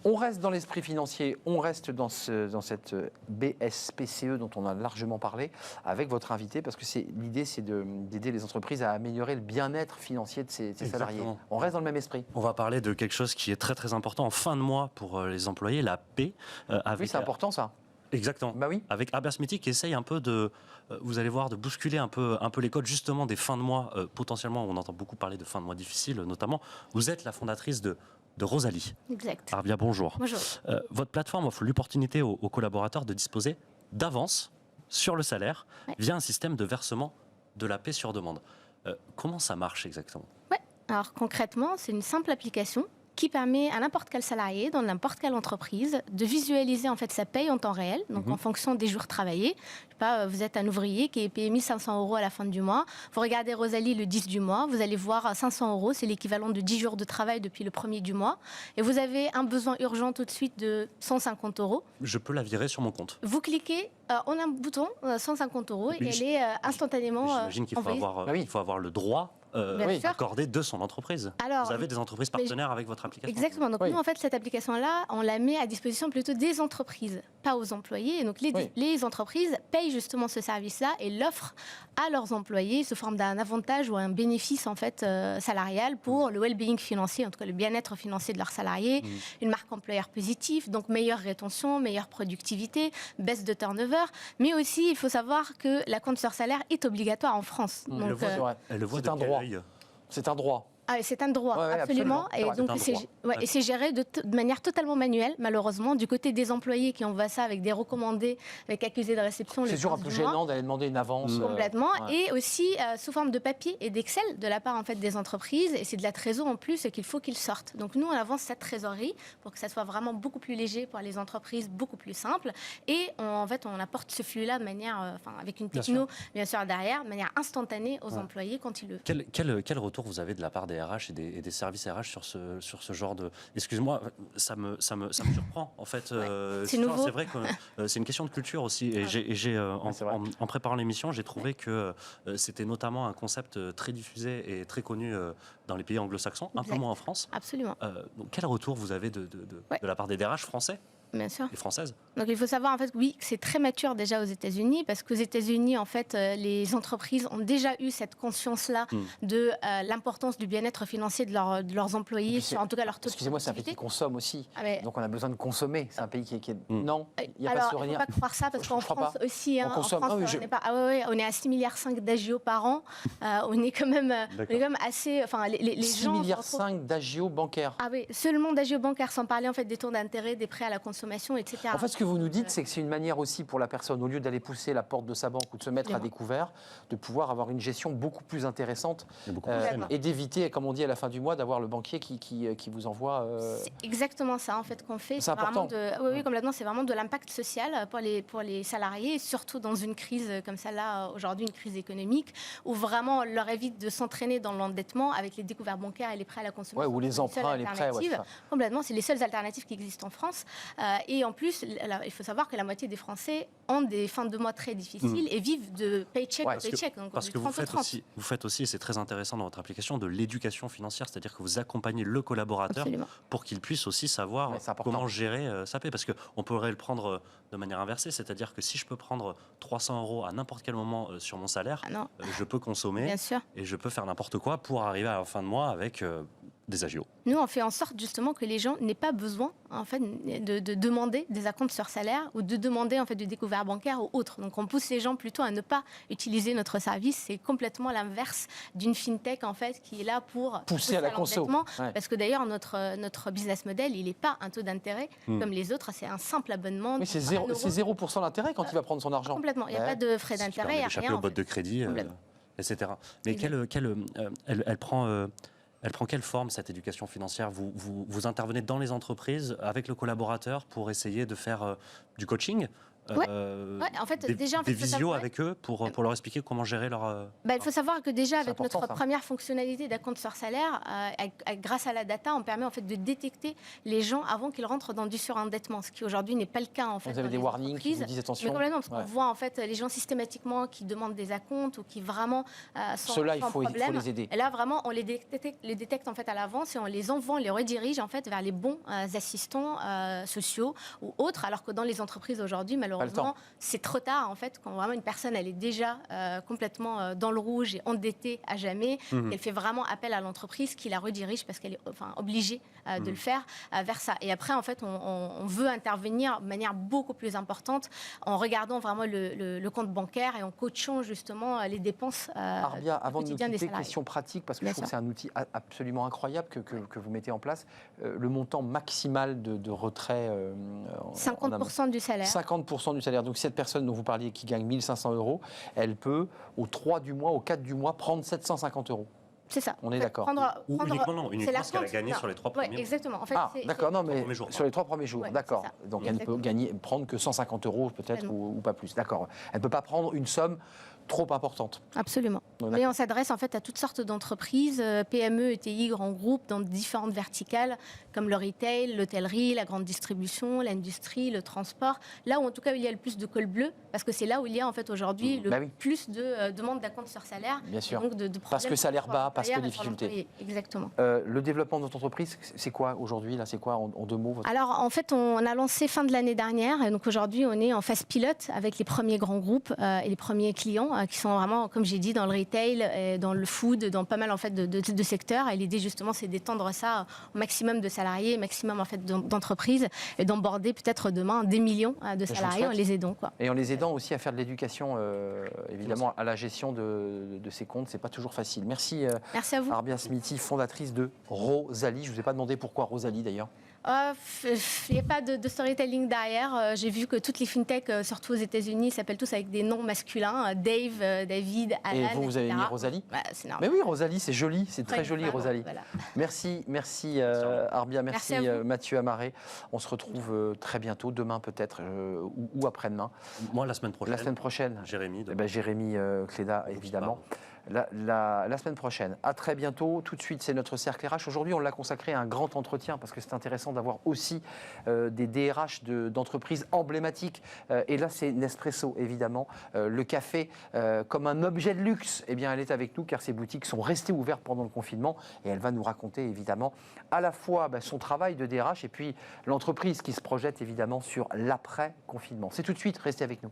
On reste dans l'esprit financier, on reste dans cette BSPCE dont on a largement parlé avec votre invité, parce que l'idée, c'est d'aider les entreprises à améliorer le bien-être financier de ses salariés. On reste dans le même esprit. On va parler de quelque chose qui est très très important en fin de mois pour les employés, la paie. Oui, c'est important ça. Exactement. Bah oui. Avec Habersmithy qui essaye un peu vous allez voir, de bousculer un peu les codes justement des fins de mois. Potentiellement, on entend beaucoup parler de fins de mois difficiles, notamment. Vous êtes la fondatrice de Rosalie. Exact. Arbia, bonjour. Bonjour. Votre plateforme offre l'opportunité aux collaborateurs de disposer d'avance sur le salaire via un système de versement de la paie sur demande. Comment ça marche exactement? Ouais. Alors concrètement, c'est une simple application qui permet à n'importe quel salarié, dans n'importe quelle entreprise, de visualiser en fait sa paye en temps réel, donc en fonction des jours travaillés. Je sais pas, vous êtes un ouvrier qui est payé 1 500 € à la fin du mois. Vous regardez Rosalie le 10 du mois, vous allez voir 500 €, c'est l'équivalent de 10 jours de travail depuis le 1er du mois. Et vous avez un besoin urgent tout de suite de 150 €. Je peux la virer sur mon compte. Vous cliquez, on a un bouton, 150 € et elle est instantanément J'imagine qu'il faut avoir le droit accordé de son entreprise. Alors, vous avez des entreprises partenaires avec votre application. Exactement. Donc nous, en fait, cette application-là, on la met à disposition plutôt des entreprises, pas aux employés. Et donc les entreprises payent justement ce service-là et l'offrent à leurs employés sous forme d'un avantage ou un bénéfice en fait salarial pour le well-being financier, en tout cas le bien-être financier de leurs salariés, une marque employeur positive, donc meilleure rétention, meilleure productivité, baisse de turnover. Mais aussi, il faut savoir que la compte sur salaire est obligatoire en France. Donc, elle le voit c'est un droit. C'est un droit. Ah, c'est un droit, absolument. Et donc, c'est géré de manière totalement manuelle, malheureusement, du côté des employés qui envoient ça avec des recommandés, avec accusés de réception. C'est toujours un peu gênant d'aller demander une avance. Complètement. Et aussi sous forme de papier et d'Excel de la part en fait, des entreprises. Et c'est de la trésor en plus qu'il faut qu'ils sortent. Donc nous, on avance cette trésorerie pour que ça soit vraiment beaucoup plus léger pour les entreprises, beaucoup plus simple. Et en fait, on apporte ce flux-là de manière, avec une techno, bien sûr, derrière, de manière instantanée aux employés quand ils le font. Quel retour vous avez de la part des RH et des services RH sur ce genre de... Excuse-moi, ça me surprend, en fait. C'est nouveau. C'est vrai que c'est une question de culture aussi. Et en préparant l'émission, j'ai trouvé que c'était notamment un concept très diffusé et très connu dans les pays anglo-saxons, un peu moins en France. Absolument. Donc, quel retour vous avez de la part des DRH français? Bien sûr. Et françaises. Donc il faut savoir en fait que c'est très mature déjà aux États-Unis parce qu'aux États-Unis en fait les entreprises ont déjà eu cette conscience-là de l'importance du bien-être financier de leurs employés, sur en tout cas leur taux de productivité. Excusez-moi, c'est un pays qui consomme aussi, donc on a besoin de consommer. C'est un pays qui est... Non, il n'y a alors, pas de il ne faut pas croire ça parce qu'en France aussi, on consomme. En France, on est à 6,5 milliards d'agio par an. On est quand même assez... Enfin, les 6,5 milliards d'agio bancaires. Ah oui, seulement d'agio bancaires, sans parler en fait des taux d'intérêt, des prêts à la consommation, etc. En fait, ce que vous nous dites, c'est que c'est une manière aussi pour la personne, au lieu d'aller pousser la porte de sa banque ou de se mettre à découvert, de pouvoir avoir une gestion beaucoup plus intéressante et d'éviter, comme on dit à la fin du mois, d'avoir le banquier qui vous envoie... C'est exactement ça, en fait, qu'on fait. C'est important. Oui, complètement. C'est vraiment de l'impact social pour les salariés, surtout dans une crise comme celle-là, aujourd'hui, une crise économique, où vraiment, on leur évite de s'entraîner dans l'endettement avec les découvertes bancaires et les prêts à la consommation. Ou les emprunts et les prêts. Complètement. C'est les seules alternatives qui existent en France. Et en plus, il faut savoir que la moitié des Français ont des fins de mois très difficiles et vivent de paycheck à paycheck. Parce que vous faites aussi, et c'est très intéressant dans votre application, de l'éducation financière, c'est-à-dire que vous accompagnez le collaborateur pour qu'il puisse aussi savoir comment gérer sa paie. Parce qu'on pourrait le prendre de manière inversée, c'est-à-dire que si je peux prendre 300 € à n'importe quel moment sur mon salaire, je peux consommer et je peux faire n'importe quoi pour arriver à la fin de mois avec des agios. Nous, on fait en sorte justement que les gens n'aient pas besoin en fait, de demander des acomptes sur salaire ou de demander en fait, du découvert bancaire ou autre. Donc on pousse les gens plutôt à ne pas utiliser notre service. C'est complètement l'inverse d'une fintech en fait, qui est là pour pousser à la conso. Parce que d'ailleurs, notre business model, il n'est pas un taux d'intérêt comme les autres. C'est un simple abonnement. Oui, c'est 0% d'intérêt quand il va prendre son argent. Complètement. Il n'y a pas de frais d'intérêt. Il n'y a rien. Au bot de crédit, etc. Mais elle prend quelle forme, cette éducation financière? Vous intervenez dans les entreprises avec le collaborateur pour essayer de faire du coaching, en fait, des visios avec eux pour leur expliquer comment gérer leur... il faut savoir que déjà, avec notre première fonctionnalité d'acompte sur salaire, grâce à la data, on permet en fait de détecter les gens avant qu'ils rentrent dans du surendettement, ce qui aujourd'hui n'est pas le cas en fait. Vous avez des warnings qui vous disent attention. Mais complètement, parce qu'on voit en fait les gens systématiquement qui demandent des acomptes ou qui vraiment sont ceux-là, il faut problème. les aider. Et là, vraiment, on les détecte en fait à l'avance et on les envoie, on les redirige en fait vers les bons assistants sociaux ou autres, alors que dans les entreprises aujourd'hui, malheureusement, c'est trop tard en fait, quand vraiment une personne elle est déjà complètement dans le rouge et endettée à jamais, elle fait vraiment appel à l'entreprise qui la redirige parce qu'elle est obligée de le faire vers ça. Et après, en fait, on veut intervenir de manière beaucoup plus importante en regardant vraiment le compte bancaire et en coachant justement les dépenses Arbia, avant de nous quitter, des question pratique, parce que je trouve que c'est un outil absolument incroyable que vous mettez en place. Le montant maximal de retrait... 50% du salaire. 50% du salaire. Donc cette personne dont vous parliez qui gagne 1 500 €, elle peut, au 3 du mois, au 4 du mois, prendre 750 €. C'est ça. On est d'accord. Ou uniquement ce qu'elle a gagné sur les 3 premiers jours. Exactement. En fait, d'accord, non, mais sur les 3 premiers jours, d'accord. Donc elle ne peut prendre que 150 € peut-être ou pas plus. D'accord. Elle ne peut pas prendre une somme trop importante. Absolument. Mais on s'adresse en fait à toutes sortes d'entreprises, PME, ETI, grands groupes, dans différentes verticales, comme le retail, l'hôtellerie, la grande distribution, l'industrie, le transport. Là où en tout cas il y a le plus de col bleu, parce que c'est là où il y a en fait aujourd'hui le plus de demandes d'acompte sur salaire. Bien sûr. Donc de parce que salaire bas, parce que difficulté. Exactement. Le développement de votre entreprise, c'est quoi aujourd'hui là? C'est quoi en 2 mots Alors en fait, on a lancé fin de l'année dernière, et donc aujourd'hui on est en phase pilote avec les premiers grands groupes et les premiers clients qui sont vraiment, comme j'ai dit, dans le retail, dans le food, dans pas mal en fait de secteurs. Et l'idée justement, c'est d'étendre ça au maximum de salariés, maximum en fait d'entreprises, et d'emborder peut-être demain des millions de salariés en les aidant. Et en les aidant aussi à faire de l'éducation, évidemment, à la gestion de ces comptes. C'est pas toujours facile. Merci. Merci à vous. Arbia Smithy, fondatrice de Rosalie. Je vous ai pas demandé pourquoi Rosalie d'ailleurs. Il n'y a pas de storytelling derrière. J'ai vu que toutes les fintechs, surtout aux États-Unis, s'appellent tous avec des noms masculins. Dave, David, Alan. Et vous avez mis Rosalie? C'est normal. Mais oui, Rosalie, c'est joli, c'est très joli, Rosalie. Voilà. Merci Arbia, merci Mathieu Amaré. On se retrouve très bientôt, demain peut-être, ou après-demain. Moi, la semaine prochaine. La semaine prochaine. Jérémy. Jérémy Cléda, évidemment. La semaine prochaine. À très bientôt. Tout de suite, c'est notre cercle RH. Aujourd'hui, on l'a consacré à un grand entretien parce que c'est intéressant d'avoir aussi des DRH d'entreprises emblématiques. Et là, c'est Nespresso, évidemment. Le café, comme un objet de luxe, eh bien, elle est avec nous car ces boutiques sont restées ouvertes pendant le confinement. Et elle va nous raconter, évidemment, à la fois son travail de DRH et puis l'entreprise qui se projette, évidemment, sur l'après-confinement. C'est tout de suite. Restez avec nous.